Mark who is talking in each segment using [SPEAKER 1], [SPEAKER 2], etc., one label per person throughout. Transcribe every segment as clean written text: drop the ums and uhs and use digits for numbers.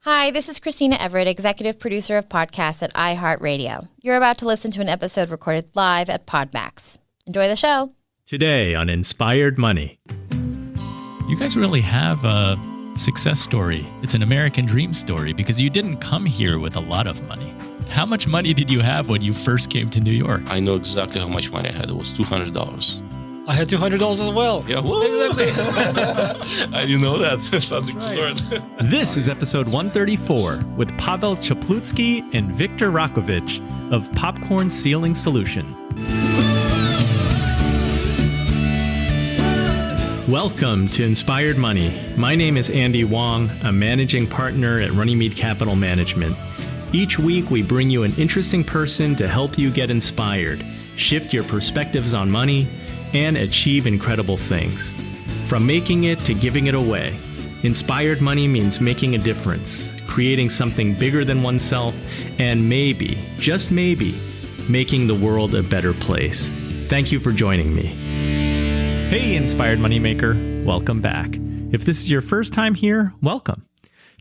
[SPEAKER 1] Hi, this is Christina Everett, executive producer of podcasts at iHeartRadio. You're about to listen to an episode recorded live at PodMax. Enjoy the show.
[SPEAKER 2] Today on Inspired Money.
[SPEAKER 3] You guys really have a success story. It's an American dream story because you didn't come here with a lot of money. How much money did you have when you first came to New York?
[SPEAKER 4] I know exactly how much money I had. It was $200.
[SPEAKER 5] I had $200 as well.
[SPEAKER 4] Yeah, well, exactly. I didn't know that. Sounds extorted.
[SPEAKER 2] This is episode 134 with Pavel Chaploutskiy and Victor Rakovich of Popcorn Sealing Solution. Welcome to Inspired Money. My name is Andy Wong, a managing partner at Runnymede Capital Management. Each week, we bring you an interesting person to help you get inspired, shift your perspectives on money, and achieve incredible things. From making it to giving it away, inspired money means making a difference, creating something bigger than oneself, and maybe, just maybe, making the world a better place. Thank you for joining me. Hey, Inspired Moneymaker, welcome back. If this is your first time here, welcome.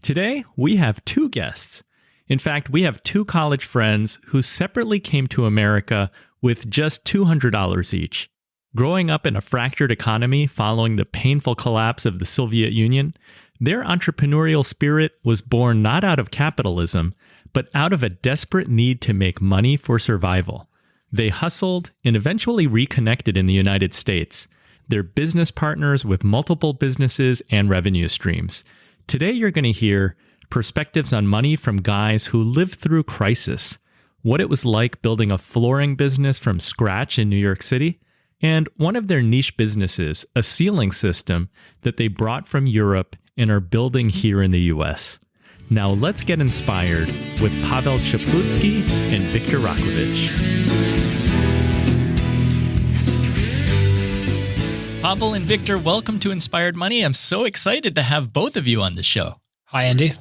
[SPEAKER 2] Today, we have two guests. In fact, we have two college friends who separately came to America with just $200 each. Growing up in a fractured economy following the painful collapse of the Soviet Union, their entrepreneurial spirit was born not out of capitalism, but out of a desperate need to make money for survival. They hustled and eventually reconnected in the United States. They're business partners with multiple businesses and revenue streams. Today, you're going to hear perspectives on money from guys who lived through crisis, what it was like building a flooring business from scratch in New York City, and one of their niche businesses, a sealing system that they brought from Europe and are building here in the US. Now let's get inspired with Pavel Chaploutskiy and Victor Rakovich.
[SPEAKER 3] Pavel and Victor, welcome to Inspired Money. I'm so excited to have both of you on the show.
[SPEAKER 5] Hi, Andy.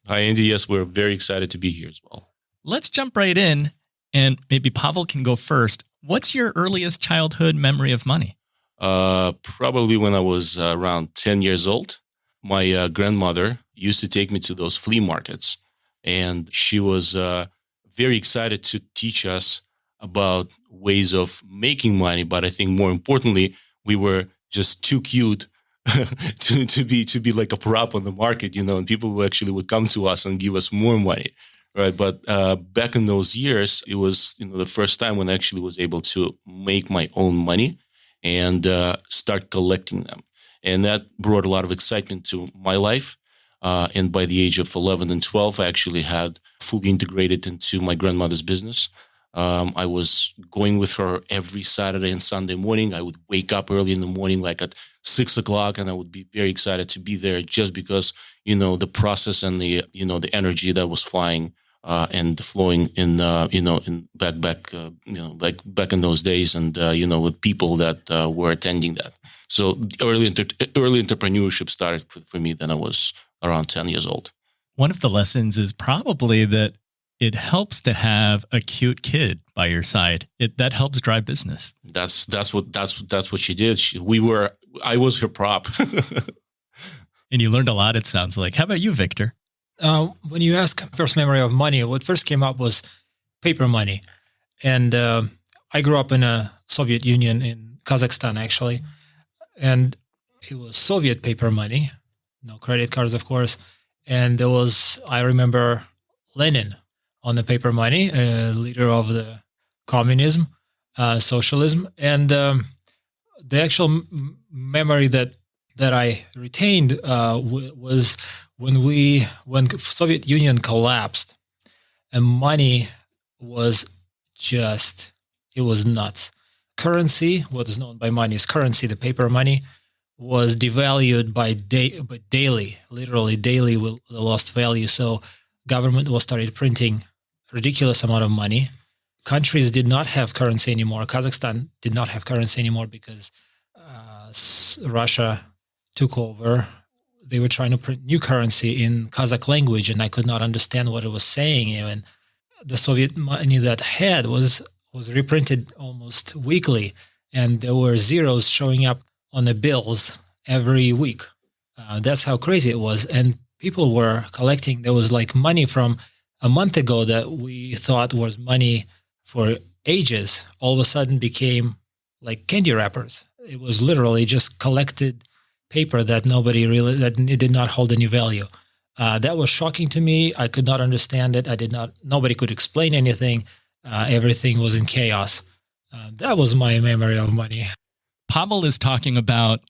[SPEAKER 4] Hi, Andy. Yes, we're very excited to be here as well.
[SPEAKER 3] Let's jump right in, and maybe Pavel can go first. What's your earliest childhood memory of money?
[SPEAKER 4] Probably when I was around 10 years old. My grandmother used to take me to those flea markets, and she was very excited to teach us about ways of making money. But I think more importantly, we were just too cute to be like a prop on the market, and people who actually would come to us and give us more money. Right, but back in those years, it was the first time when I actually was able to make my own money and start collecting them, and that brought a lot of excitement to my life. And by the age of 11 and 12, I actually had fully integrated into my grandmother's business. I was going with her every Saturday and Sunday morning. I would wake up early in the morning, like at 6 o'clock, and I would be very excited to be there just because the process and the the energy that was flying. And flowing in back in those days, and with people that were attending that. So early entrepreneurship started for me when I was around 10 years old.
[SPEAKER 3] One of the lessons is probably that it helps to have a cute kid by your side. That helps drive business.
[SPEAKER 4] That's what she did. I was her prop.
[SPEAKER 3] And you learned a lot, it sounds like. How about you, Victor?
[SPEAKER 5] When you ask first memory of money, what first came up was paper money. And I grew up in a Soviet Union in Kazakhstan, actually. And it was Soviet paper money, no credit cards, of course. And there was, I remember, Lenin on the paper money, leader of the communism, socialism. And the actual memory that I retained was when Soviet Union collapsed, and money was it was nuts. Currency, what is known by money is currency, the paper money, was devalued by daily, literally daily, lost value. So government was started printing ridiculous amount of money. Countries did not have currency anymore. Kazakhstan did not have currency anymore because Russia took over. They were trying to print new currency in Kazakh language, and I could not understand what it was saying. Even the Soviet money that had was reprinted almost weekly, and there were zeros showing up on the bills every week. That's how crazy it was. And people were collecting. There was like money from a month ago that we thought was money for ages, all of a sudden became like candy wrappers. It was literally just collected paper that that did not hold any value. That was shocking to me. I could not understand it. Nobody could explain anything. Everything was in chaos. That was my memory of money.
[SPEAKER 3] Pavel is talking about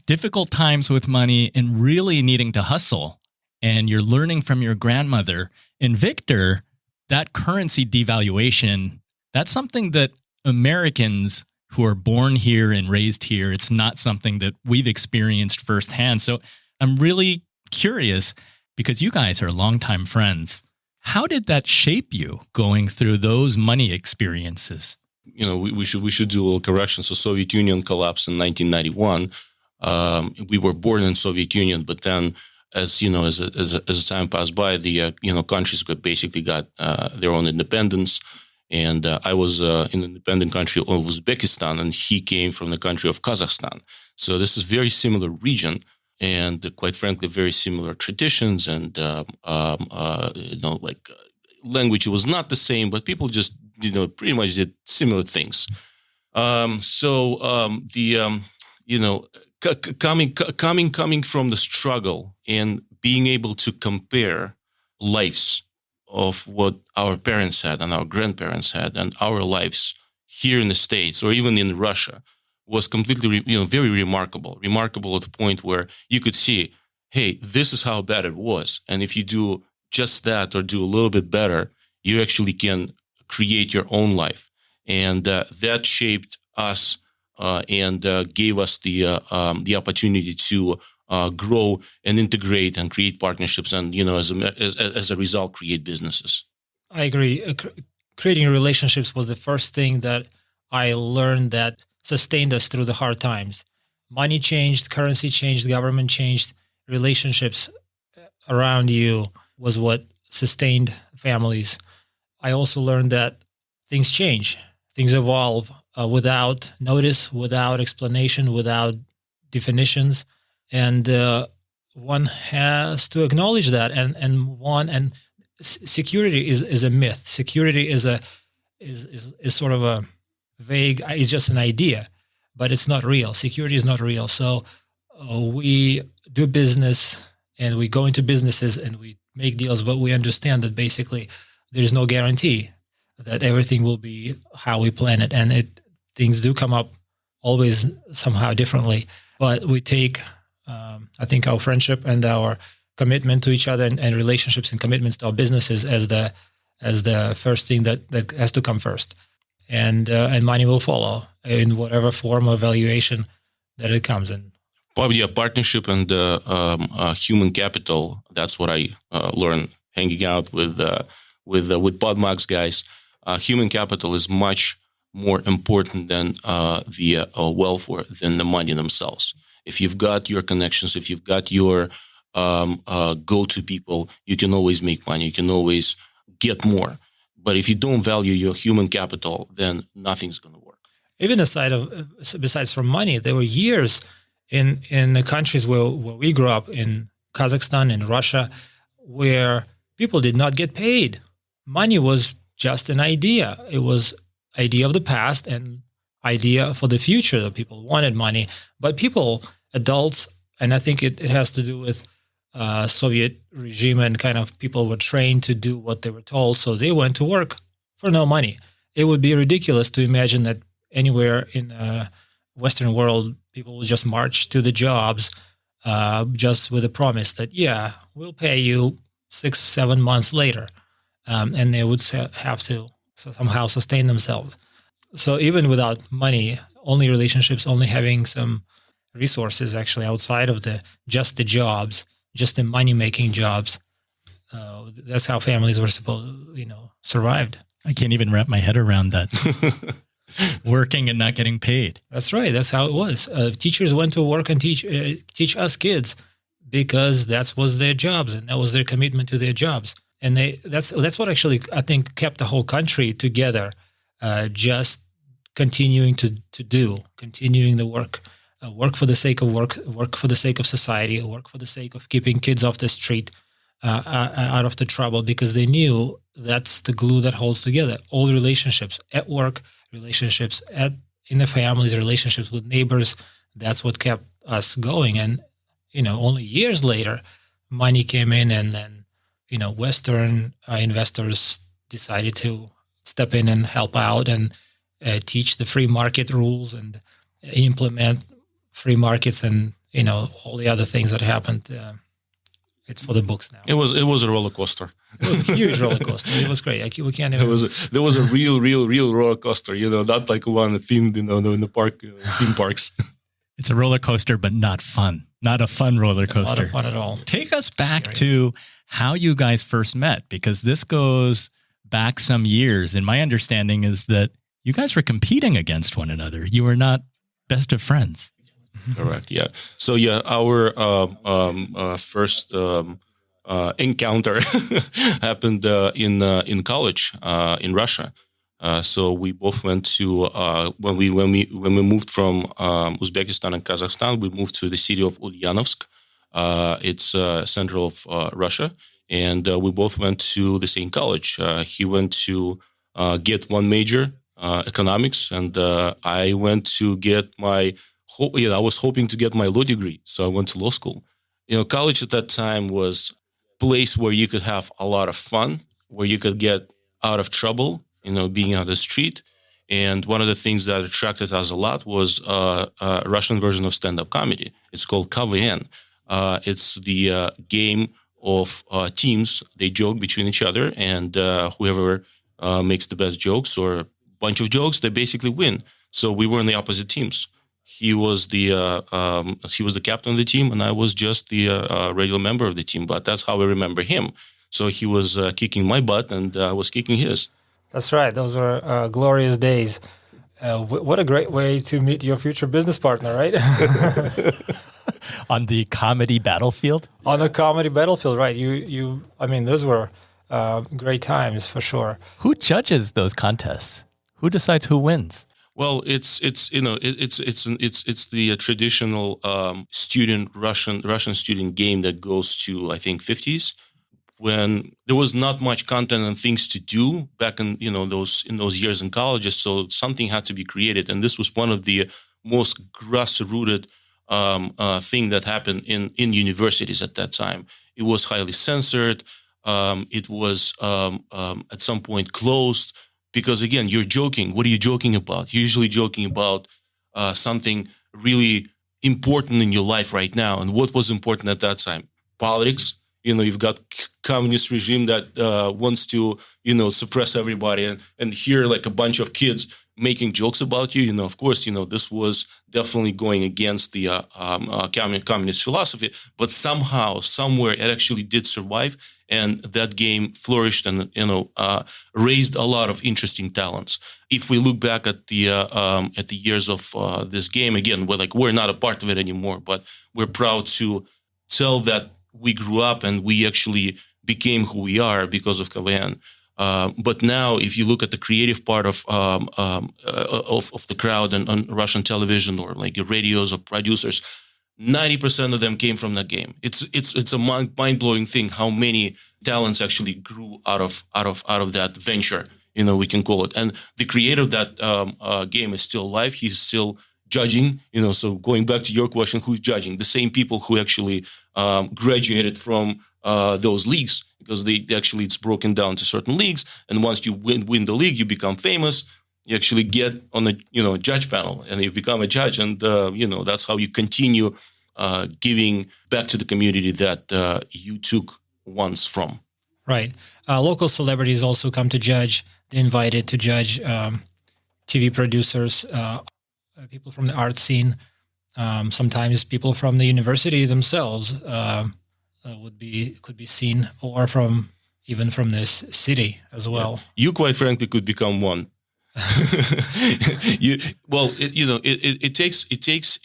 [SPEAKER 3] difficult times with money and really needing to hustle. And you're learning from your grandmother. And Victor, that currency devaluation, that's something that Americans who are born here and raised here, it's not something that we've experienced firsthand. So I'm really curious, because you guys are longtime friends. How did that shape you going through those money experiences?
[SPEAKER 4] We should do a little correction. So Soviet Union collapsed in 1991. We were born in Soviet Union, but then as time passed by, the countries basically got their own independence. And I was in an independent country of Uzbekistan, and he came from the country of Kazakhstan. So this is very similar region, and quite frankly, very similar traditions, and language was not the same, but people just pretty much did similar things. Coming from the struggle and being able to compare lives of what our parents had and our grandparents had and our lives here in the States or even in Russia was completely, very remarkable at the point where you could see, hey, this is how bad it was. And if you do just that or do a little bit better, you actually can create your own life. And that shaped us and gave us the opportunity to grow and integrate and create partnerships, and as a result, create businesses.
[SPEAKER 5] I agree. Creating relationships was the first thing that I learned that sustained us through the hard times. Money changed, currency changed, government changed. Relationships around you was what sustained families. I also learned that things change, things evolve without notice, without explanation, without definitions. And one has to acknowledge that and move on. And security is a myth. Security is sort of a vague. It's just an idea, but it's not real. Security is not real. So we do business and we go into businesses and we make deals, but we understand that basically there's no guarantee that everything will be how we plan it, and things do come up always somehow differently. But we take I think our friendship and our commitment to each other and relationships and commitments to our businesses as the first thing that has to come first, and money will follow in whatever form of valuation that it comes in.
[SPEAKER 4] Probably a partnership and human capital. That's what I learned hanging out with Podmax guys. Human capital is much more important than the welfare, than the money themselves. If you've got your connections, if you've got your go-to people, you can always make money. You can always get more. But if you don't value your human capital, then nothing's going to work.
[SPEAKER 5] Even besides from money, there were years in the countries where we grew up, in Kazakhstan, in Russia, where people did not get paid. Money was just an idea. It was idea of the past and idea for the future that people wanted money. But people, adults, and I think it has to do with Soviet regime, and kind of people were trained to do what they were told. So they went to work for no money. It would be ridiculous to imagine that anywhere in the Western world, people would just march to the jobs just with a promise that, yeah, we'll pay you 6-7 months later. And they would have to somehow sustain themselves. So even without money, only relationships, only having some resources actually outside of just the jobs, just the money-making jobs, that's how families were survived.
[SPEAKER 3] I can't even wrap my head around that. Working and not getting paid.
[SPEAKER 5] That's right. That's how it was. Teachers went to work and teach us kids because that was their jobs and that was their commitment to their jobs. And that's what actually I think kept the whole country together. Just continuing the work, work for the sake of work for the sake of society, work for the sake of keeping kids off the street, out of the trouble, because they knew that's the glue that holds together all relationships at work, relationships in the families, relationships with neighbors. That's what kept us going. And, only years later, money came in, and then, Western investors decided to step in and help out and teach the free market rules and implement free markets and, all the other things that happened. It's for the books now.
[SPEAKER 4] It was a roller coaster.
[SPEAKER 5] It was a huge roller coaster. It was great. We can't even.
[SPEAKER 4] There was a real roller coaster. Not like one themed, in the park, theme parks.
[SPEAKER 3] It's a roller coaster, but not fun. Not a fun roller coaster.
[SPEAKER 5] Not a fun at all.
[SPEAKER 3] Take us back to how you guys first met, because this goes back some years. And my understanding is that you guys were competing against one another. You were not best of friends.
[SPEAKER 4] Correct. Yeah. So our first encounter happened in college in Russia. So we both went to when we moved from Uzbekistan and Kazakhstan, we moved to the city of Ulyanovsk. It's central of Russia, and we both went to the same college. He went to get one major, economics, and I went to get my. I was hoping to get my law degree, so I went to law school. College at that time was a place where you could have a lot of fun, where you could get out of trouble, being on the street. And one of the things that attracted us a lot was a Russian version of stand-up comedy. It's called KVN. It's the game of teams. They joke between each other, and whoever makes the best jokes or a bunch of jokes, they basically win. So we were in the opposite teams. He was the captain of the team, and I was just the regular member of the team. But that's how I remember him. So he was kicking my butt, and I was kicking his.
[SPEAKER 5] That's right. Those were glorious days. What a great way to meet your future business partner, right?
[SPEAKER 3] On the comedy battlefield?
[SPEAKER 5] On the comedy battlefield, right. Those were great times for sure.
[SPEAKER 3] Who judges those contests? Who decides who wins?
[SPEAKER 4] Well, it's the traditional Russian student game that goes to, I think, 50s, when there was not much content and things to do back in those years in colleges. So something had to be created, and this was one of the most grassrooted thing that happened in universities at that time. It was highly censored. It was at some point closed. Because again, you're joking. What are you joking about? You're usually joking about something really important in your life right now. And what was important at that time? Politics. You've got communist regime that wants to, suppress everybody. And here, like a bunch of kids making jokes about you. Of course, this was definitely going against the communist philosophy. But somehow, somewhere, it actually did survive. And that game flourished and raised a lot of interesting talents. If we look back at the years of this game, again, we're not a part of it anymore, but we're proud to tell that we grew up and we actually became who we are because of KVN. But now, if you look at the creative part of the crowd and on Russian television or like radios or producers, 90% of them came from that game. It's a mind-blowing thing how many talents actually grew out of that venture, we can call it. And the creator of that game is still alive. He's still judging, so going back to your question, who's judging? The same people who actually graduated from those leagues, because it's broken down to certain leagues. And once you win the league, you become famous. You actually get on the judge panel and you become a judge, and that's how you continue giving back to the community that you took once from.
[SPEAKER 5] Right. Local celebrities also come to judge. They're invited to judge TV producers, people from the art scene, sometimes people from the university themselves could be seen, or even from this city as well.
[SPEAKER 4] Yeah. You, quite frankly, could become one. It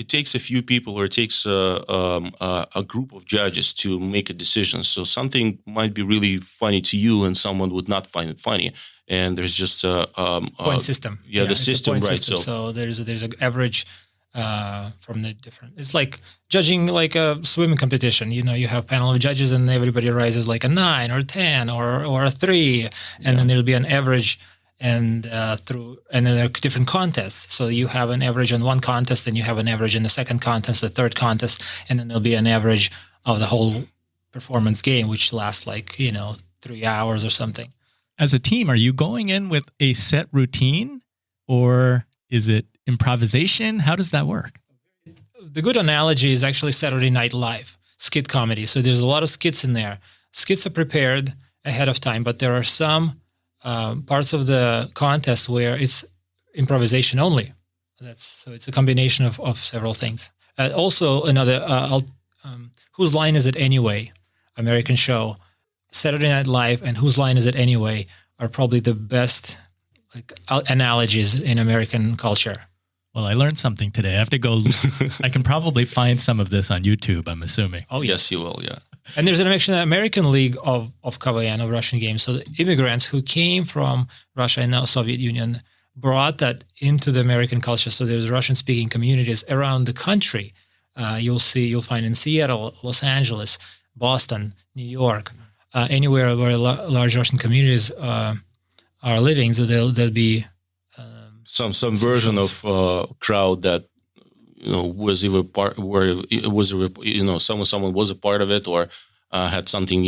[SPEAKER 4] takes a few people, or it takes a group of judges to make a decision. So something might be really funny to you, and someone would not find it funny. And there's just
[SPEAKER 5] point system.
[SPEAKER 4] The system,
[SPEAKER 5] point
[SPEAKER 4] right?
[SPEAKER 5] System. So there's an average from the different. It's like judging like a swimming competition. You have panel of judges, and everybody rises like a 9 or 10 or a 3, and then there'll be an average. And then there are different contests. So you have an average in one contest, and you have an average in the second contest, the third contest, and then there'll be an average of the whole performance game, which lasts 3 hours or something.
[SPEAKER 3] As a team, are you going in with a set routine, or is it improvisation? How does that work?
[SPEAKER 5] The good analogy is actually Saturday Night Live, skit comedy. So there's a lot of skits in there. Skits are prepared ahead of time, but there are some parts of the contest where it's improvisation only. So it's a combination of several things. Also, another Whose Line Is It Anyway? American show. Saturday Night Live and Whose Line Is It Anyway are probably the best analogies in American culture.
[SPEAKER 3] Well, I learned something today. I have to go. I can probably find some of this on YouTube, I'm assuming.
[SPEAKER 4] Oh, yes, you will, yeah.
[SPEAKER 5] And there's an American League of KVN, of Russian games. So the immigrants who came from Russia and now Soviet Union brought that into the American culture. So there's Russian-speaking communities around the country. You'll find in Seattle, Los Angeles, Boston, New York, anywhere where large Russian communities are living. So there'll be
[SPEAKER 4] some version of crowd that was either part where it was someone was a part of it, or had something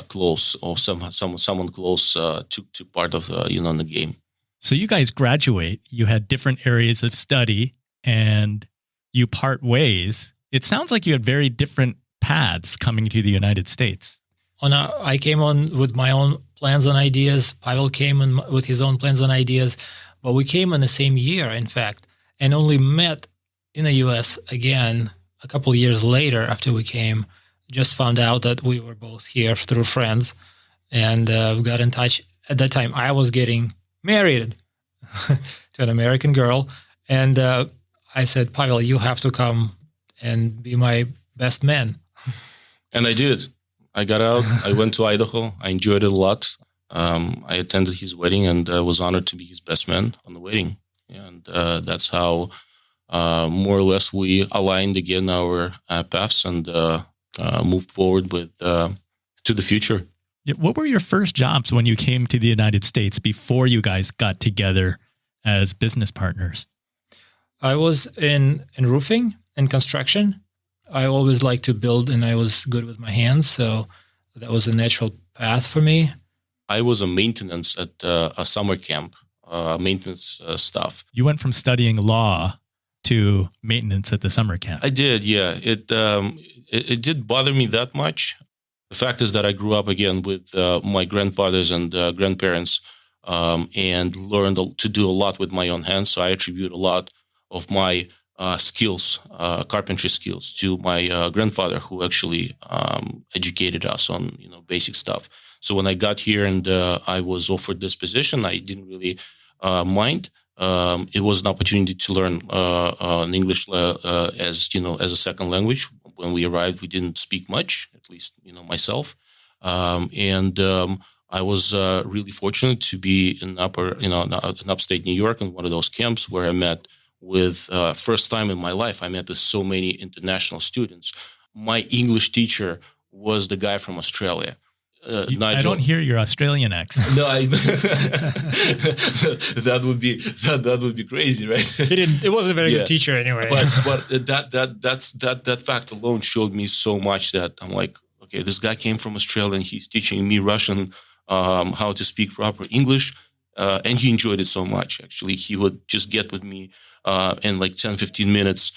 [SPEAKER 4] close, or someone close to part of in the game.
[SPEAKER 3] So you guys graduate. You had different areas of study, and you part ways. It sounds like you had very different paths coming to the United States.
[SPEAKER 5] I came on with my own plans and ideas. Pavel came in with his own plans and ideas, but we came in the same year, in fact, and only met in the U.S. again a couple of years later after we came. Just found out that we were both here through friends, and we got in touch. At that time, I was getting married to an American girl, and I said, Pavel, you have to come and be my best man.
[SPEAKER 4] And I did. I got out. I went to Idaho. I enjoyed it a lot. I attended his wedding and was honored to be his best man on the wedding. And that's how more or less we aligned again our paths and moved forward with to the future.
[SPEAKER 3] What were your first jobs when you came to the United States before you guys got together as business partners?
[SPEAKER 5] I was in roofing and construction. I always liked to build, and I was good with my hands, so that was a natural path for me.
[SPEAKER 4] I was a maintenance at a summer camp, maintenance stuff.
[SPEAKER 3] You went from studying law to maintenance at the summer camp.
[SPEAKER 4] I did, yeah. It did bother me that much. The fact is that I grew up again with my grandfathers and grandparents and learned to do a lot with my own hands. So I attribute a lot of my skills, carpentry skills, to my grandfather, who actually educated us on basic stuff. So when I got here and I was offered this position, I didn't really mind. It was an opportunity to learn English as a second language. When we arrived, we didn't speak much, at least myself, and I was really fortunate to be in upstate New York in one of those camps where I met with first time in my life I met with so many international students. My English teacher was the guy from Australia. Nigel.
[SPEAKER 3] I don't hear your Australian accent.
[SPEAKER 4] No, that would be crazy, right?
[SPEAKER 5] It wasn't a very good teacher anyway.
[SPEAKER 4] But that fact alone showed me so much that I'm like, okay, this guy came from Australia and he's teaching me Russian, how to speak proper English, and he enjoyed it so much. Actually, he would just get with me in like 10-15 minutes.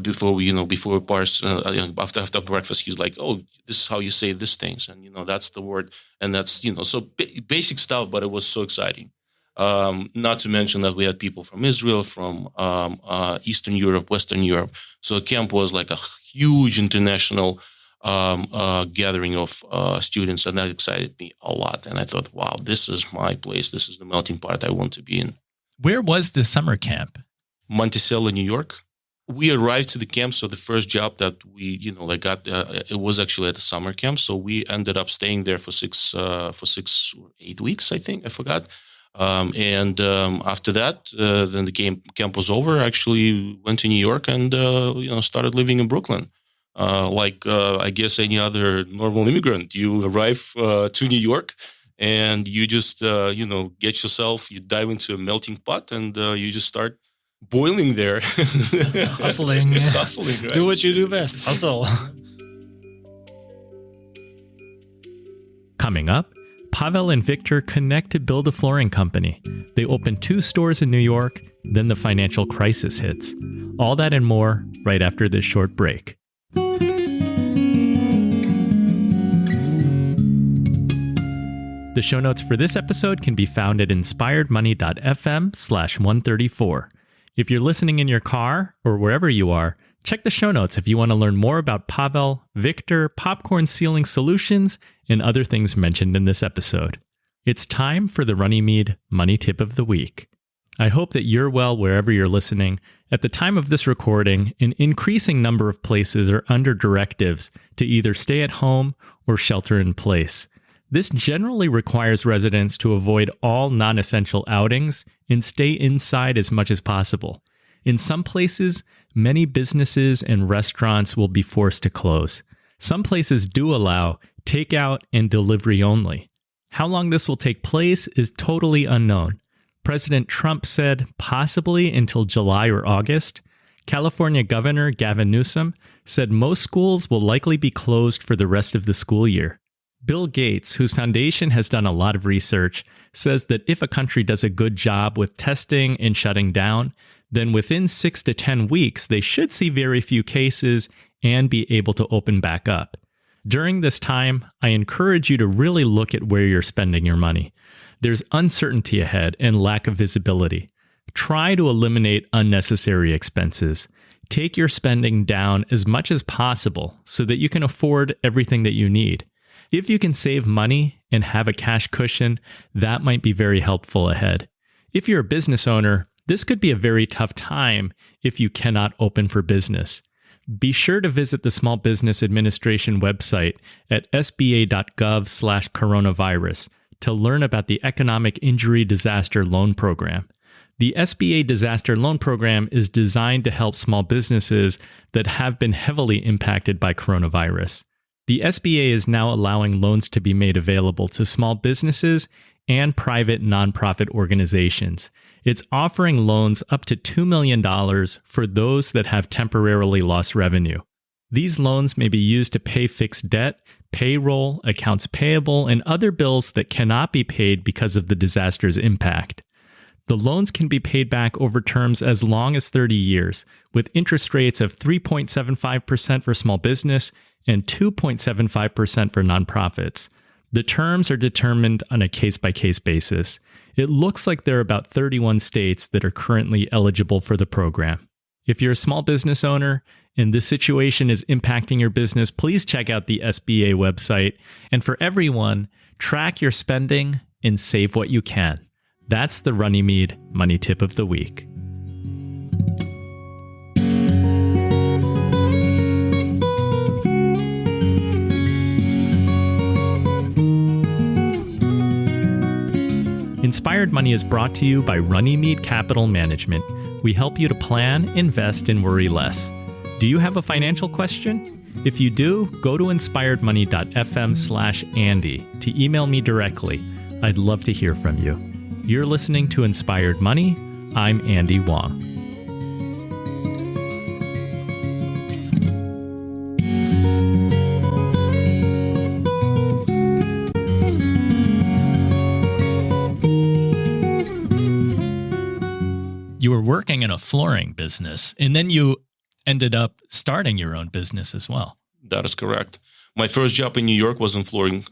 [SPEAKER 4] Before bars, after breakfast, he's like, "Oh, this is how you say these things," and that's the word, and that's so basic stuff. But it was so exciting. Not to mention that we had people from Israel, from Eastern Europe, Western Europe. So camp was like a huge international gathering of students, and that excited me a lot. And I thought, wow, this is my place. This is the melting pot I want to be in.
[SPEAKER 3] Where was the summer camp?
[SPEAKER 4] Monticello, New York. We arrived to the camp, so the first job that we, got, it was actually at the summer camp. So we ended up staying there for 6 or 8 weeks, I think. I forgot. After that, then the camp was over. I actually went to New York and started living in Brooklyn. I guess any other normal immigrant, you arrive to New York and you just get yourself, you dive into a melting pot and you just start boiling there.
[SPEAKER 5] Hustling.
[SPEAKER 4] Hustling, right?
[SPEAKER 5] Do what you do best. Hustle.
[SPEAKER 2] Coming up, Pavel and Victor connect to build a flooring company. They open 2 stores in New York, then the financial crisis hits. All that and more right after this short break. The show notes for this episode can be found at inspiredmoney.fm/134. If you're listening in your car or wherever you are, check the show notes if you want to learn more about Pavel, Victor, popcorn sealing solutions, and other things mentioned in this episode. It's time for the Runnymede Money Tip of the Week. I hope that you're well wherever you're listening. At the time of this recording, an increasing number of places are under directives to either stay at home or shelter in place. This generally requires residents to avoid all non-essential outings and stay inside as much as possible. In some places, many businesses and restaurants will be forced to close. Some places do allow takeout and delivery only. How long this will take place is totally unknown. President Trump said possibly until July or August. California Governor Gavin Newsom said most schools will likely be closed for the rest of the school year. Bill Gates, whose foundation has done a lot of research, says that if a country does a good job with testing and shutting down, then within 6 to 10 weeks, they should see very few cases and be able to open back up. During this time, I encourage you to really look at where you're spending your money. There's uncertainty ahead and lack of visibility. Try to eliminate unnecessary expenses. Take your spending down as much as possible so that you can afford everything that you need. If you can save money and have a cash cushion, that might be very helpful ahead. If you're a business owner, this could be a very tough time if you cannot open for business. Be sure to visit the Small Business Administration website at sba.gov/coronavirus to learn about the Economic Injury Disaster Loan Program. The SBA Disaster Loan Program is designed to help small businesses that have been heavily impacted by coronavirus. The SBA is now allowing loans to be made available to small businesses and private nonprofit organizations. It's offering loans up to $2 million for those that have temporarily lost revenue. These loans may be used to pay fixed debt, payroll, accounts payable, and other bills that cannot be paid because of the disaster's impact. The loans can be paid back over terms as long as 30 years, with interest rates of 3.75% for small business and 2.75% for nonprofits. The terms are determined on a case-by-case basis. It looks like there are about 31 states that are currently eligible for the program. If you're a small business owner and this situation is impacting your business, please check out the SBA website. And for everyone, track your spending and save what you can. That's the Runnymede Money Tip of the Week. Inspired Money is brought to you by Runnymede Capital Management. We help you to plan, invest, and worry less. Do you have a financial question? If you do, go to inspiredmoney.fm/Andy to email me directly. I'd love to hear from you. You're listening to Inspired Money. I'm Andy Wong.
[SPEAKER 3] You were working in a flooring business, and then you ended up starting your own business as well.
[SPEAKER 4] That is correct. My first job in New York was in flooring,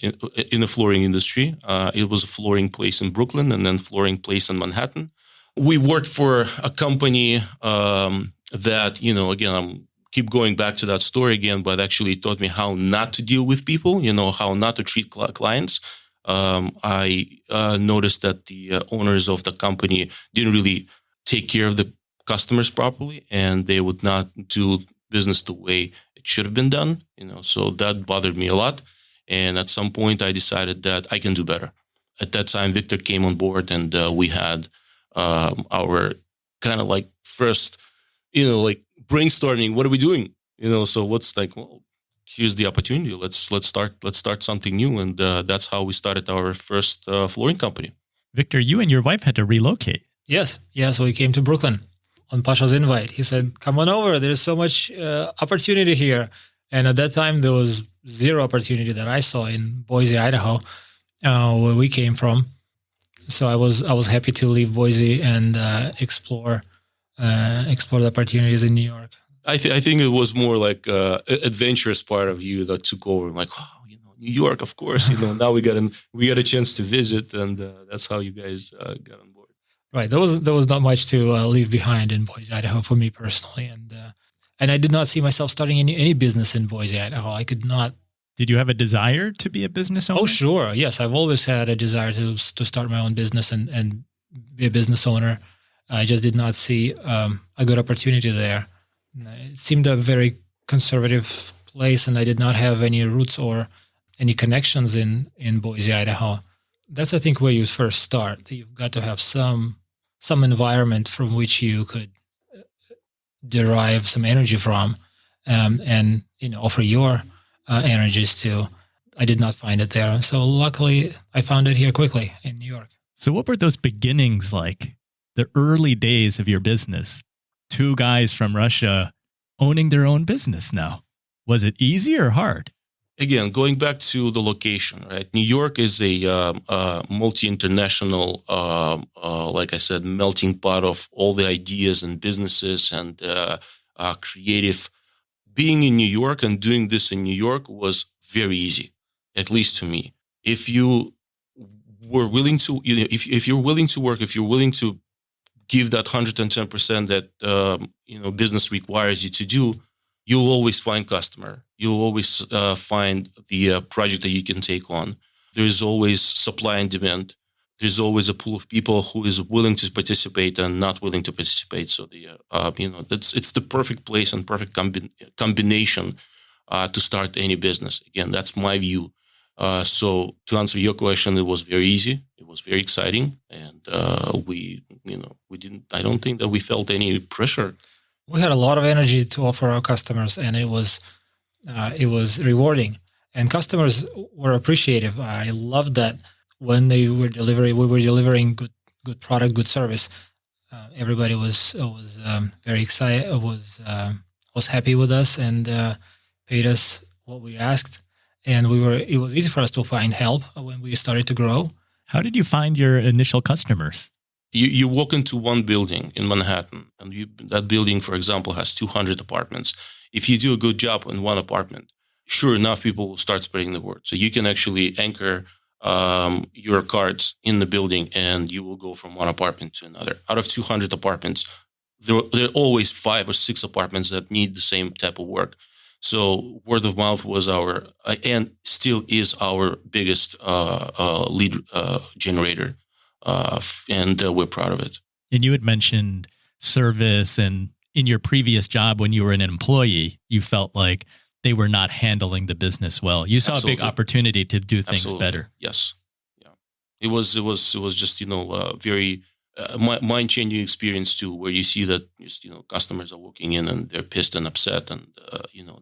[SPEAKER 4] in the flooring industry. It was a flooring place in Brooklyn and then flooring place in Manhattan. We worked for a company that, again, I'm keep going back to that story again, but actually taught me how not to deal with people, how not to treat clients. I noticed that the owners of the company didn't really take care of the customers properly, and they would not do business the way it should have been done. So that bothered me a lot. And at some point, I decided that I can do better. at that time, Victor came on board, and we had our kind of like first, like brainstorming. What are we doing? So what's like? Well, here's the opportunity. Let's start something new, and that's how we started our first flooring company.
[SPEAKER 3] Victor, you and your wife had to relocate.
[SPEAKER 5] Yes. So we came to Brooklyn on Pasha's invite. He said, "Come on over. There's so much opportunity here." And at that time, there was zero opportunity that I saw in Boise, Idaho, where we came from. So I was happy to leave Boise and explore the opportunities in New York.
[SPEAKER 4] I think it was more like adventurous part of you that took over. Like, oh, New York, of course. Now we got a chance to visit, and that's how you guys got on board.
[SPEAKER 5] Right. There was not much to leave behind in Boise, Idaho, for me personally, and I did not see myself starting any business in Boise, Idaho. I could not.
[SPEAKER 3] Did you have a desire to be a business owner?
[SPEAKER 5] Oh, sure. Yes, I've always had a desire to start my own business and be a business owner. I just did not see a good opportunity there. It seemed a very conservative place, and I did not have any roots or any connections in Boise, Idaho. That's, I think, where you first start. You've got to have some environment from which you could derive some energy from, and offer your energies to. I did not find it there, so luckily I found it here quickly in New York.
[SPEAKER 3] So, what were those beginnings like? The early days of your business? Two guys from Russia owning their own business now. Was it easy or hard?
[SPEAKER 4] Again, going back to the location, right? New York is a multi-international, like I said, melting pot of all the ideas and businesses and creative. Being in New York and doing this in New York was very easy, at least to me. If you were willing to, if you're willing to work, if you're willing to give that 110% that business requires you to do, you'll always find customer. You'll always find the project that you can take on. There's always supply and demand. There's always a pool of people who is willing to participate and not willing to participate. So it's the perfect place and perfect combination to start any business. Again, that's my view. So to answer your question, it was very easy. It was very exciting, and we didn't. I don't think that we felt any pressure.
[SPEAKER 5] We had a lot of energy to offer our customers, and it was rewarding. And customers were appreciative. I loved that when we were delivering good product, good service. Everybody was very excited. Was happy with us and paid us what we asked. And it was easy for us to find help when we started to grow.
[SPEAKER 3] How did you find your initial customers?
[SPEAKER 4] You walk into one building in Manhattan, and that building, for example, has 200 apartments. If you do a good job in one apartment, sure enough, people will start spreading the word. So you can actually anchor your cards in the building, and you will go from one apartment to another. Out of 200 apartments, there are always 5 or 6 apartments that need the same type of work. So word of mouth was and still is our biggest lead generator. And we're proud of it.
[SPEAKER 3] And you had mentioned service, and in your previous job when you were an employee, you felt like they were not handling the business well. You saw Absolutely. A big opportunity to do things
[SPEAKER 4] Absolutely.
[SPEAKER 3] Better.
[SPEAKER 4] Yes. Yeah. It was just, very mind-changing experience too, where you see that, customers are walking in and they're pissed and upset. And,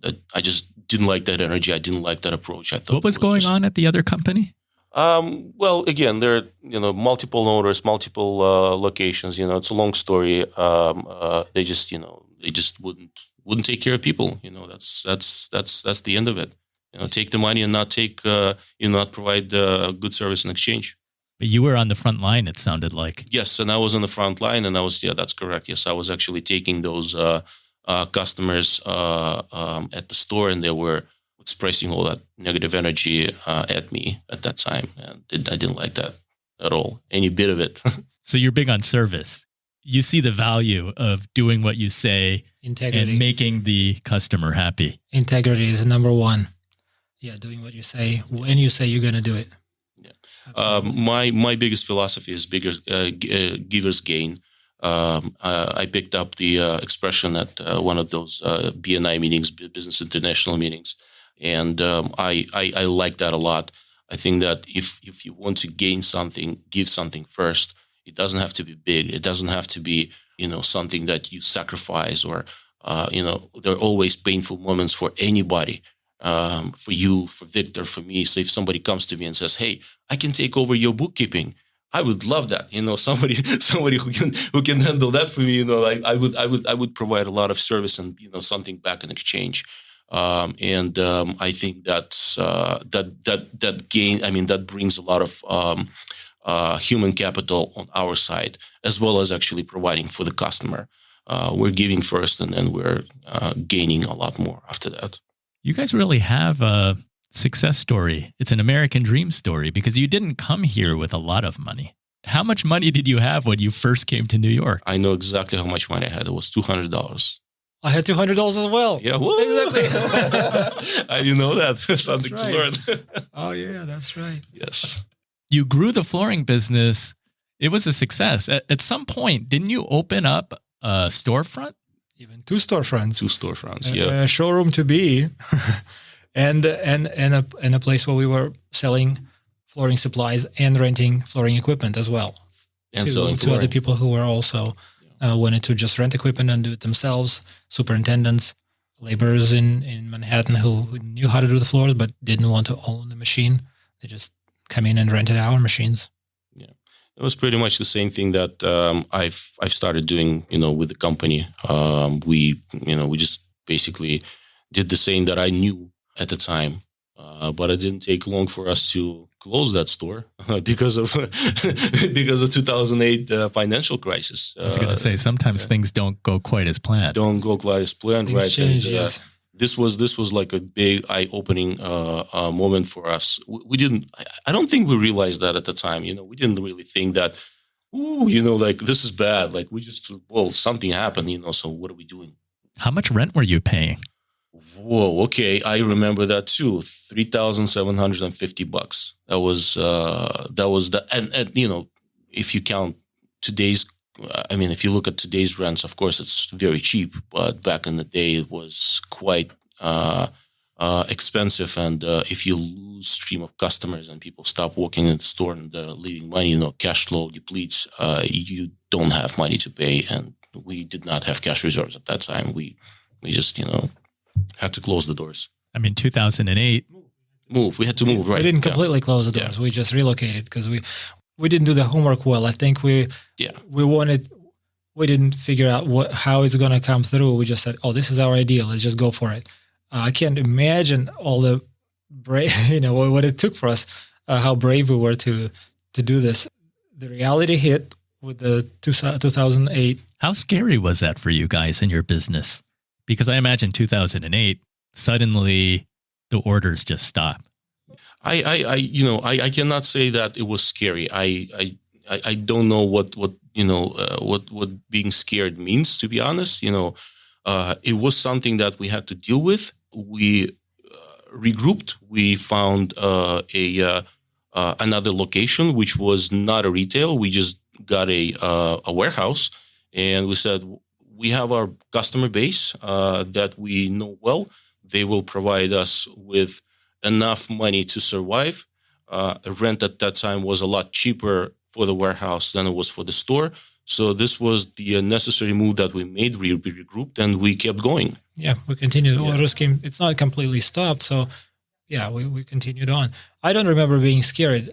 [SPEAKER 4] that I just didn't like that energy. I didn't like that approach. I thought
[SPEAKER 3] what was going on at the other company?
[SPEAKER 4] Well, again, there are, multiple owners, multiple locations. It's a long story. They just wouldn't take care of people. That's the end of it. Take the money and not not provide good service in exchange.
[SPEAKER 3] But you were on the front line, it sounded like.
[SPEAKER 4] Yes, and I was on the front line, and that's correct. Yes, I was actually taking those customers at the store, and they were expressing all that negative energy at me at that time. And I didn't like that at all, any bit of it.
[SPEAKER 3] So you're big on service. You see the value of doing what you say
[SPEAKER 5] Integrity.
[SPEAKER 3] And making the customer happy.
[SPEAKER 5] Integrity is number one. Yeah, doing what you say when you say you're going to do it.
[SPEAKER 4] Yeah. My biggest philosophy is givers gain. I picked up the expression at one of those BNI meetings, Business International meetings. And I like that a lot. I think that if you want to gain something, give something first. It doesn't have to be big. It doesn't have to be, something that you sacrifice or, there are always painful moments for anybody, for you, for Victor, for me. So if somebody comes to me and says, "Hey, I can take over your bookkeeping," I would love that. Somebody who can handle that for me. I would provide a lot of service and something back in exchange. I think that's that gain. I mean, that brings a lot of human capital on our side, as well as actually providing for the customer. We're giving first, and then we're gaining a lot more after that.
[SPEAKER 3] You guys really have a success story. It's an American dream story because you didn't come here with a lot of money. How much money did you have when you first came to New York?
[SPEAKER 4] I know exactly how much money I had. It was $200.
[SPEAKER 5] I had $200 as well.
[SPEAKER 4] Yeah, well, exactly. I didn't know that. Something to learn.
[SPEAKER 5] Oh, yeah, that's right.
[SPEAKER 4] Yes.
[SPEAKER 3] You grew the flooring business. It was a success. At some point, didn't you open up a storefront?
[SPEAKER 5] Even two storefronts.
[SPEAKER 4] Two storefronts, yeah.
[SPEAKER 5] A showroom to be, and a place where we were selling flooring supplies and renting flooring equipment as well.
[SPEAKER 4] And
[SPEAKER 5] to other people who were also wanted to just rent equipment and do it themselves. Superintendents, laborers in Manhattan who knew how to do the floors but didn't want to own the machine. They just come in and rented our machines.
[SPEAKER 4] It was pretty much the same thing that I've started doing, with the company. We just basically did the same that I knew at the time, but it didn't take long for us to close that store because of 2008 financial crisis.
[SPEAKER 3] I was going to say sometimes things don't go quite as planned.
[SPEAKER 4] Don't go quite as planned,
[SPEAKER 5] Things
[SPEAKER 4] right?
[SPEAKER 5] change, yes.
[SPEAKER 4] This was like a big eye-opening moment for us. I don't think we realized that at the time. We didn't really think that, like this is bad. Like we just, something happened, so what are we doing?
[SPEAKER 3] How much rent were you paying?
[SPEAKER 4] Whoa, okay. I remember that too. $3,750. That was and if you count today's, if you look at today's rents, of course, it's very cheap. But back in the day, it was quite expensive. And if you lose stream of customers and people stop walking in the store and leaving money, cash flow depletes, you don't have money to pay. And we did not have cash reserves at that time. We just, had to close the doors.
[SPEAKER 3] 2008.
[SPEAKER 4] We had to move, right?
[SPEAKER 5] We didn't completely close the doors. Yeah. We just relocated because we didn't do the homework well. I think we didn't figure out how it's going to come through. We just said, "Oh, this is our idea. Let's just go for it." I can't imagine all the brave, what it took for us, how brave we were to do this. The reality hit with the 2008.
[SPEAKER 3] How scary was that for you guys in your business? Because I imagine 2008, suddenly the orders just stop.
[SPEAKER 4] I cannot say that it was scary. I don't know what being scared means, to be honest. It was something that we had to deal with. We regrouped. We found another location, which was not a retail. We just got a warehouse, and we said, we have our customer base that we know well. They will provide us with enough money to survive. Rent at that time was a lot cheaper for the warehouse than it was for the store. So this was the necessary move that we made. We regrouped and we kept going.
[SPEAKER 5] Yeah, we continued. Orders came. It's not completely stopped. So yeah, we continued on. I don't remember being scared.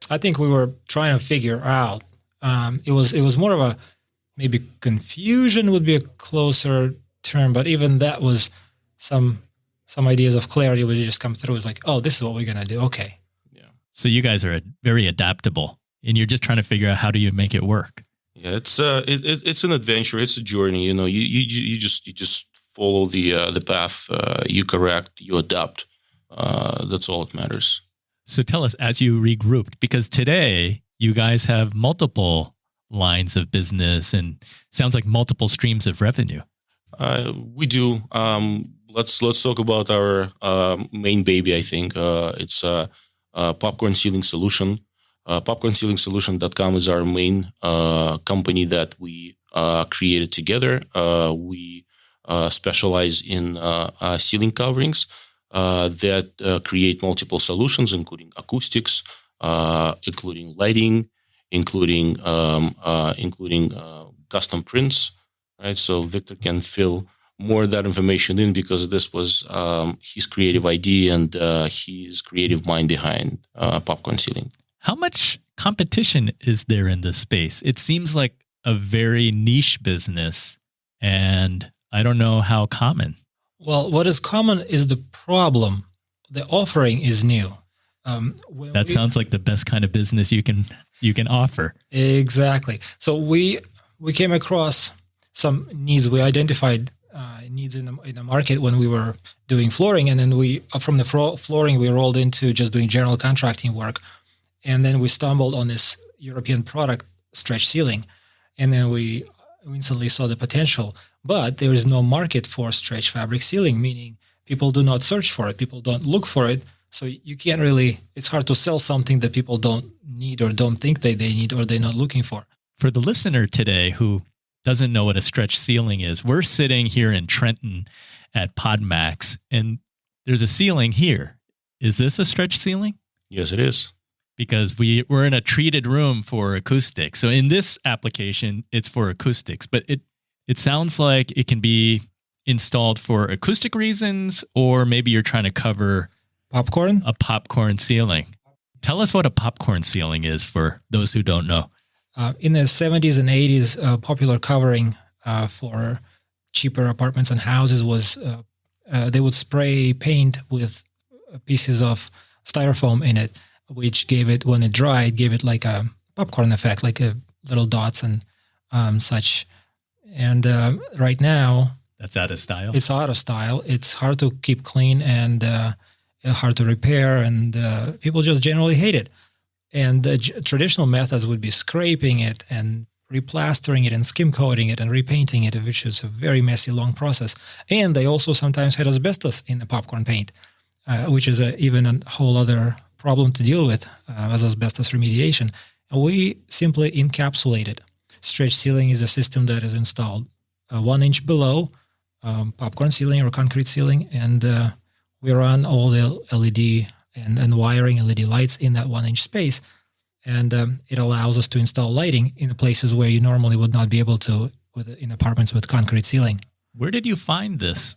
[SPEAKER 5] I think we were trying to figure out. It was more of a, maybe confusion would be a closer term, but even that was some ideas of clarity would just come through. It's like, oh, this is what we're going to do. Okay.
[SPEAKER 4] Yeah.
[SPEAKER 3] So you guys are very adaptable and you're just trying to figure out how do you make it work?
[SPEAKER 4] Yeah, it's an adventure. It's a journey. You just follow the path. You correct, you adapt. That's all that matters.
[SPEAKER 3] So tell us, as you regrouped, because today you guys have multiple lines of business and sounds like multiple streams of revenue.
[SPEAKER 4] We do. Let's talk about our main baby. I think it's Popcorn Ceiling Solution. PopcornCeilingSolution.com is our main company that we created together. We specialize in ceiling coverings. that create multiple solutions, including acoustics, including lighting, including custom prints. Right, so Victor can fill more of that information in because this was his creative idea and his creative mind behind popcorn ceiling.
[SPEAKER 3] How much competition is there in this space? It seems like a very niche business, and I don't know how common.
[SPEAKER 5] Well, what is common is the problem. The offering is new.
[SPEAKER 3] That sounds like the best kind of business you can offer.
[SPEAKER 5] Exactly. So we came across some needs. We identified needs in the market when we were doing flooring, and then from the flooring we rolled into just doing general contracting work, and then we stumbled on this European product, stretch ceiling, and then we instantly saw the potential. But there is no market for stretch fabric ceiling, meaning people do not search for it, people don't look for it. So you can't really, it's hard to sell something that people don't need or don't think that they need or they're not looking for.
[SPEAKER 3] For the listener today who doesn't know what a stretch ceiling is, we're sitting here in Trenton at PodMax, and there's a ceiling here. Is this a stretch ceiling?
[SPEAKER 4] Yes, it is.
[SPEAKER 3] Because we're in a treated room for acoustics. So in this application, it's for acoustics, but it sounds like it can be installed for acoustic reasons, or maybe you're trying to cover a popcorn ceiling. Tell us what a popcorn ceiling is for those who don't know.
[SPEAKER 5] In the 70s and 80s, popular covering for cheaper apartments and houses was they would spray paint with pieces of styrofoam in it, which gave it, when it dried, gave it like a popcorn effect, like a little dots and such. And right now,
[SPEAKER 3] that's out of style.
[SPEAKER 5] It's out of style. It's hard to keep clean and hard to repair, and people just generally hate it. And the traditional methods would be scraping it and replastering it and skim coating it and repainting it, which is a very messy, long process. And they also sometimes had asbestos in the popcorn paint, which is even a whole other problem to deal with as asbestos remediation. And we simply encapsulate it. Stretch ceiling is a system that is installed 1 inch below popcorn ceiling or concrete ceiling, and we run all the LED and wiring LED lights in that 1 inch space, and it allows us to install lighting in places where you normally would not be able to in apartments with concrete ceiling.
[SPEAKER 3] Where did you find this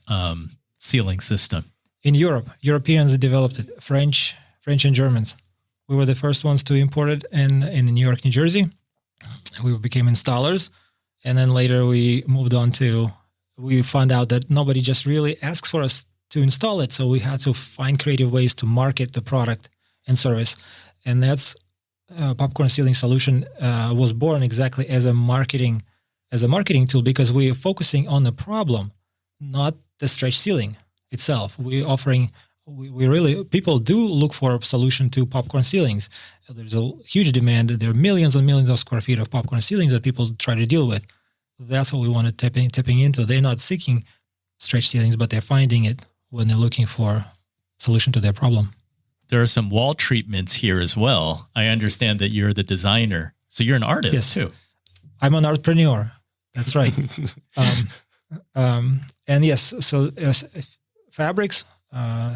[SPEAKER 3] ceiling system?
[SPEAKER 5] In Europe. Europeans developed it, French and Germans. We were the first ones to import it in New York, New Jersey. We became installers, and then later we moved on we found out that nobody just really asks for us to install it, so we had to find creative ways to market the product and service. And that's popcorn ceiling solution was born exactly as a marketing tool, because we are focusing on the problem, not the stretch ceiling itself. People do look for a solution to popcorn ceilings. There's a huge demand. There are millions and millions of square feet of popcorn ceilings that people try to deal with. That's what we want to tapping into. They're not seeking stretch ceilings, but they're finding it when they're looking for a solution to their problem.
[SPEAKER 3] There are some wall treatments here as well. I understand that you're the designer, so you're an artist too.
[SPEAKER 5] I'm an artpreneur. That's right. And yes, so fabrics,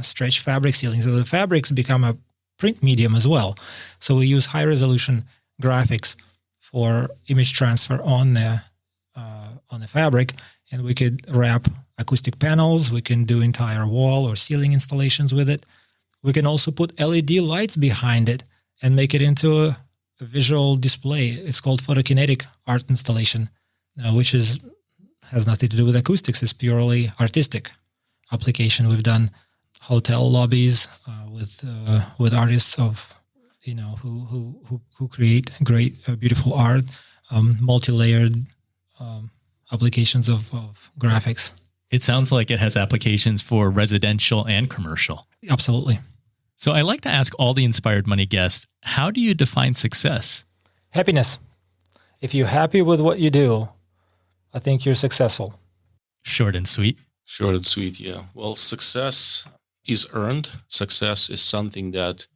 [SPEAKER 5] stretch fabric ceilings. So the fabrics become a print medium as well. So we use high resolution graphics for image transfer on the fabric, and we could wrap acoustic panels. We can do entire wall or ceiling installations with it. We can also put LED lights behind it and make it into a visual display. It's called photokinetic art installation, which has nothing to do with acoustics. It's purely artistic application. We've done hotel lobbies with artists of who create great, beautiful art, multi-layered applications of graphics.
[SPEAKER 3] It sounds like it has applications for residential and commercial.
[SPEAKER 5] Absolutely.
[SPEAKER 3] So I like to ask all the Inspired Money guests, how do you define success?
[SPEAKER 5] Happiness. If you're happy with what you do, I think you're successful.
[SPEAKER 3] Short and sweet.
[SPEAKER 4] Short and sweet, yeah. Well, success is earned. Success is something that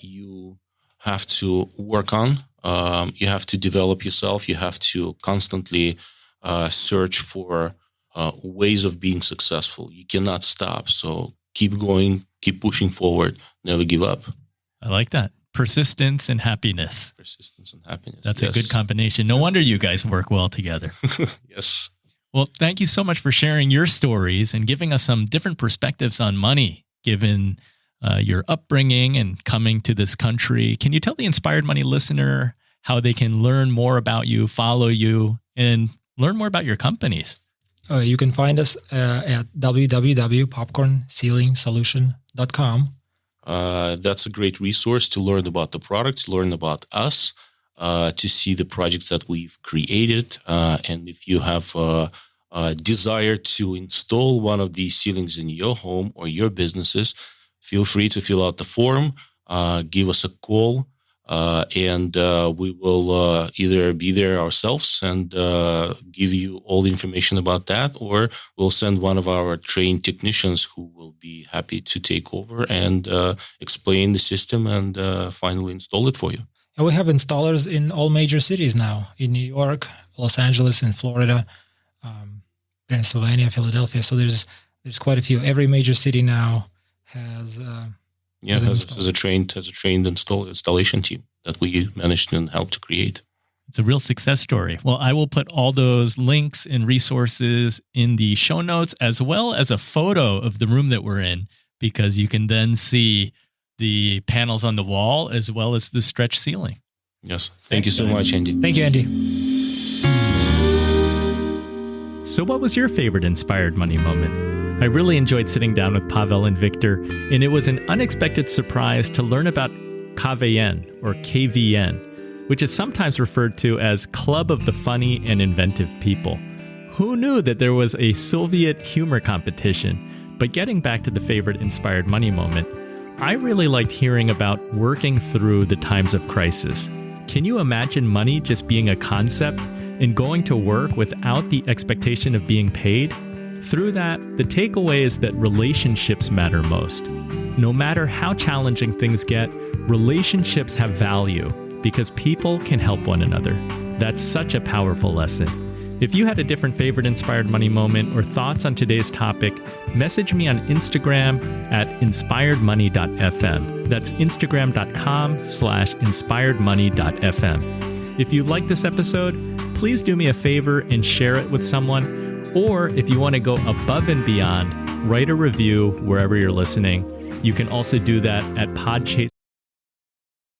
[SPEAKER 4] you have to work on. You have to develop yourself. You have to constantly search for ways of being successful. You cannot stop. So keep going, keep pushing forward, never give up.
[SPEAKER 3] I like that. Persistence and happiness.
[SPEAKER 4] Persistence and happiness.
[SPEAKER 3] That's a good combination. No wonder you guys work well together.
[SPEAKER 4] Yes.
[SPEAKER 3] Well, thank you so much for sharing your stories and giving us some different perspectives on money, given your upbringing and coming to this country. Can you tell the Inspired Money listener how they can learn more about you, follow you, and learn more about your companies?
[SPEAKER 5] You can find us at www.popcornceilingsolution.com.
[SPEAKER 4] That's a great resource to learn about the products, learn about us, to see the projects that we've created. And if you have a desire to install one of these ceilings in your home or your businesses, feel free to fill out the form, give us a call, and we will either be there ourselves and give you all the information about that, or we'll send one of our trained technicians who will be happy to take over and explain the system and finally install it for you.
[SPEAKER 5] And we have installers in all major cities now, in New York, Los Angeles, in Florida, Pennsylvania, Philadelphia. So there's quite a few. Every major city now has a
[SPEAKER 4] trained installation team that we managed and helped to create.
[SPEAKER 3] It's a real success story. Well, I will put all those links and resources in the show notes, as well as a photo of the room that we're in, because you can then see the panels on the wall as well as the stretch ceiling.
[SPEAKER 4] Yes. Thank you so much, Andy.
[SPEAKER 5] Thank you, Andy.
[SPEAKER 3] So what was your favorite Inspired Money moment? I really enjoyed sitting down with Pavel and Victor, and it was an unexpected surprise to learn about KVN, or KVN, which is sometimes referred to as Club of the Funny and Inventive People. Who knew that there was a Soviet humor competition? But getting back to the favorite Inspired Money moment, I really liked hearing about working through the times of crisis. Can you imagine money just being a concept and going to work without the expectation of being paid? Through that, the takeaway is that relationships matter most. No matter how challenging things get, relationships have value because people can help one another. That's such a powerful lesson. If you had a different favorite Inspired Money moment or thoughts on today's topic, message me on Instagram at inspiredmoney.fm. That's instagram.com/inspiredmoney.fm. If you like this episode, please do me a favor and share it with someone. Or if you want to go above and beyond, write a review wherever you're listening. You can also do that at Podchaser.